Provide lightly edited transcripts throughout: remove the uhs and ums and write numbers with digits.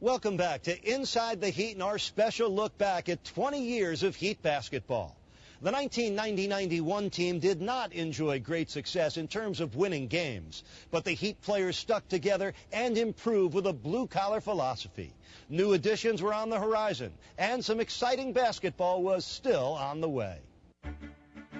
Welcome back to Inside the Heat and our special look back at 20 years of Heat basketball. The 1990-91 team did not enjoy great success in terms of winning games, but the Heat players stuck together and improved with a blue-collar philosophy. New additions were on the horizon, and some exciting basketball was still on the way.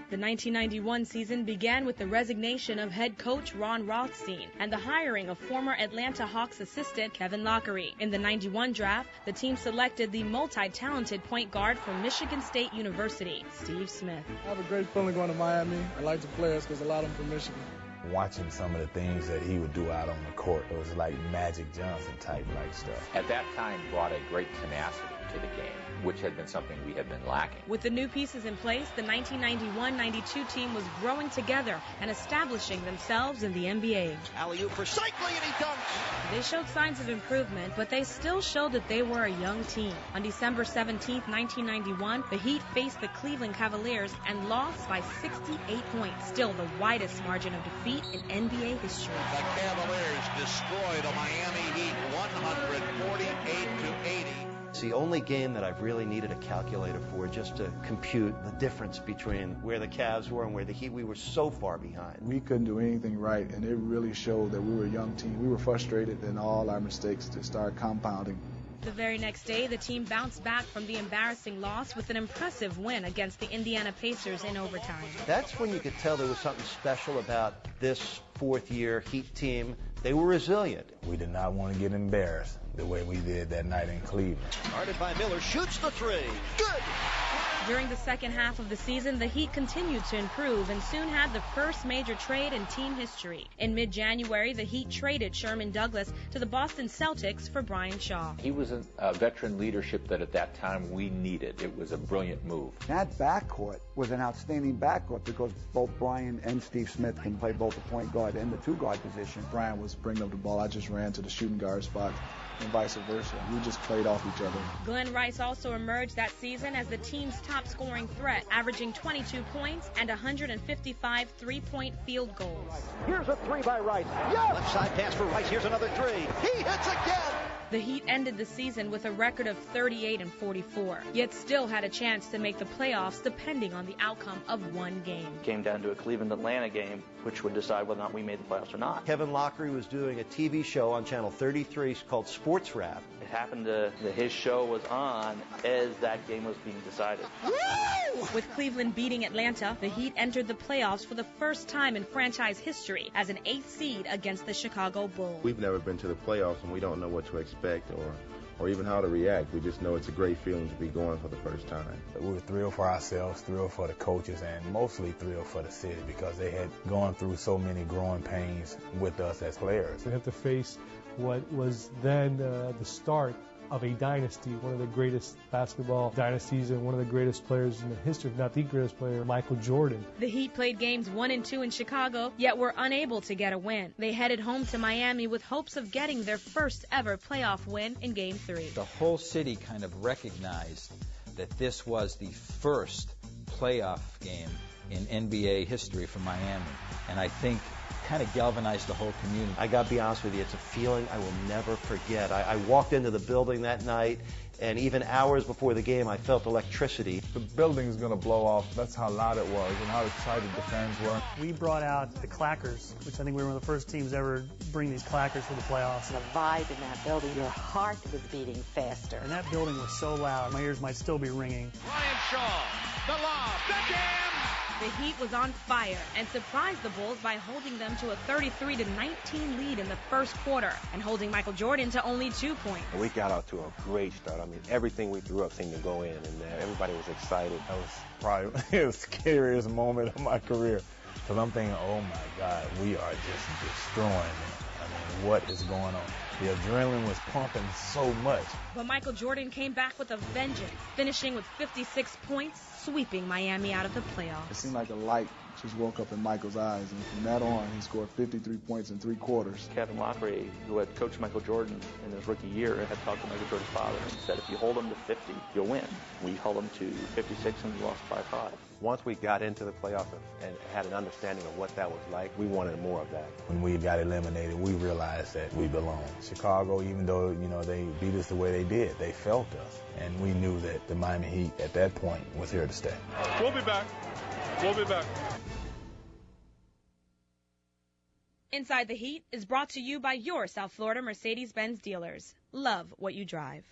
The 1991 season began with the resignation of head coach Ron Ronштейna and the hiring of former Atlanta Hawks assistant Kevin Logeri. In the 91 draft, the team selected the multi-talented point guard from Michigan State University, Steve Smith. I have a great feeling going to Miami. I like the players because a lot of them from Michigan. Watching some of the things that he would do out on the court, it was like Magic Johnson type like stuff. At that time brought a great tenacity to the game, which had been something we had been lacking. With the new pieces in place, the 1991-92 team was growing together and establishing themselves in the NBA. Alley-oop for Cycling, and he dunks. They showed signs of improvement, but they still showed that they were a young team. On December 17, 1991, the Heat faced the Cleveland Cavaliers and lost by 68 points, still the widest margin of defeat in NBA history. The Cavaliers destroy the Miami Heat 148-80. It's the only game that I've really needed a calculator for, just to compute the difference between where the Cavs were and where the Heat. We were so far behind. We couldn't do anything right, and it really showed that we were a young team. We were frustrated, and all our mistakes just started compounding. The very next day, the team bounced back from the embarrassing loss with an impressive win against the Indiana Pacers in overtime. That's when you could tell there was something special about this fourth-year Heat team. They were resilient. We did not want to get embarrassed the way we did that night in Cleveland. Guarded by Miller, shoots the three. Good! During the second half of the season, the Heat continued to improve and soon had the first major trade in team history. In mid-January, the Heat traded Sherman Douglas to the Boston Celtics for Brian Shaw. He was a veteran leadership that at that time we needed. It was a brilliant move. That backcourt was an outstanding backcourt because both Brian and Steve Smith can play both the point guard and the two-guard position. Brian was bringing up the ball. I just ran to the shooting guard spot, and vice versa. We just played off each other. Glenn Rice also emerged that season as the team's top scoring threat, averaging 22 points and 155 three-point field goals. Here's a three by Rice. Yeah! Left side pass for Rice. Here's another three. He hits again! The Heat ended the season with a record of 38-44, yet still had a chance to make the playoffs depending on the outcome of one game. It came down to a Cleveland-Atlanta game, which would decide whether or not we made the playoffs or not. Kevin Logeri was doing a TV show on Channel 33 called Sports Wrap. It happened that his show was on as that game was being decided. Woo! With Cleveland beating Atlanta, the Heat entered the playoffs for the first time in franchise history as an 8th seed against the Chicago Bulls. We've never been to the playoffs, and we don't know what to expect or even how to react. We just know it's a great feeling to be going for the first time. We were thrilled for ourselves, thrilled for the coaches, and mostly thrilled for the city because they had gone through so many growing pains with us as players. We have to face what was then the start of a dynasty, one of the greatest basketball dynasties and one of the greatest players in the history, if not the greatest player, Michael Jordan. The Heat played games 1 and 2 in Chicago, yet were unable to get a win. They headed home to Miami with hopes of getting their first ever playoff win in Game 3. The whole city kind of recognized that this was the first playoff game in NBA history for Miami, and I think kind of galvanized the whole community. I got to be honest with you, it's a feeling I will never forget. I walked into the building that night, and even hours before the game, I felt electricity. The building's going to blow off. That's how loud it was and how excited the fans were. We brought out the clackers, which I think we were one of the first teams ever bring these clackers for the playoffs. The vibe in that building, your heart was beating faster. And that building was so loud, my ears might still be ringing. Ryan Shaw, the lob, the jam! The Heat was on fire and surprised the Bulls by holding them to a 33-19 lead in the first quarter and holding Michael Jordan to only 2 points. We got out to a great start. I mean, everything we threw up seemed to go in, and everybody was excited. That was probably the scariest moment of my career because I'm thinking, oh my God, we are just destroying them. I mean, what is going on? The adrenaline was pumping so much. But Michael Jordan came back with a vengeance, finishing with 56 points, sweeping Miami out of the playoffs. It seemed like a light just woke up in Michael's eyes, and from that on, he scored 53 points in 3 quarters. Kevin Logeri, who had coached Michael Jordan in his rookie year, had talked to Michael Jordan's father and said, if you hold him to 50, you'll win. We held him to 56 and we lost by 5. Once we got into the playoffs and had an understanding of what that was like, we wanted more of that. When we got eliminated, we realized that we belonged. Chicago, even though, they beat us the way they did, they felt us. And we knew that the Miami Heat at that point was here to stay. We'll be back. We'll be back. Inside the Heat is brought to you by your South Florida Mercedes-Benz dealers. Love what you drive.